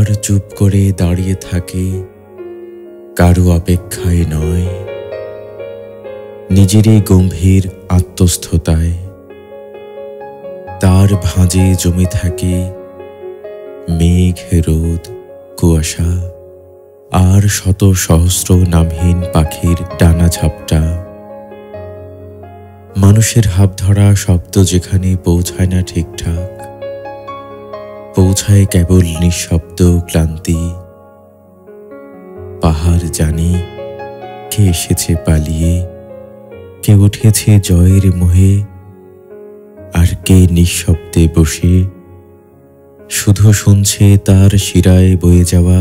পাহাড় চুপ করে দাঁড়িয়ে থাকে, কারো অপেক্ষায় নয়, নিজেরই গম্ভীর আত্মস্থতায়। তার ভাঁজে জমে থাকে মেঘ, রোদ, কুয়াশা আর শত সহস্র নামহীন পাখির ডানা ঝাপটা। মানুষের হাতধরা শব্দ যেখানে পৌঁছায় না ঠিকঠাক, পৌঁছায় কেবল নিঃশব্দ ক্লান্তি। পাহাড় জানে কে এসেছে পালিয়ে, কে উঠেছে জয়ের মোহে, আর কে নিঃশব্দে বসে শুধু শুনছে তার শিরায় বয়ে যাওয়া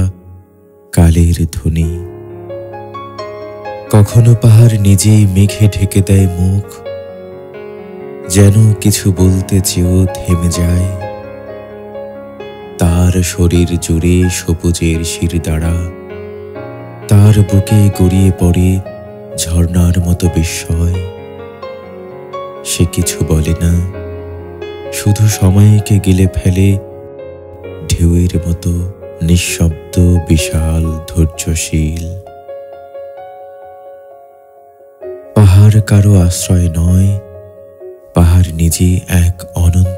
কালের ধ্বনি। কখনো পাহাড় নিজেই মেঘে ঢেকে দেয় মুখ, যেন কিছু বলতে চেয়েও থেমে যায়। তার শরীর জুড়ে সবুজের শিরদাঁড়া, তার বুকে গড়িয়ে পড়ে ঝর্ণার মতো বিস্ময়। সে কিছু বলে না, শুধু সময়কে গিলে ফেলে ঢেউয়ের মতো নিঃশব্দ, বিশাল, ধৈর্যশীল। পাহাড় কারো আশ্রয় নয়, পাহাড় নিজে এক অনন্ত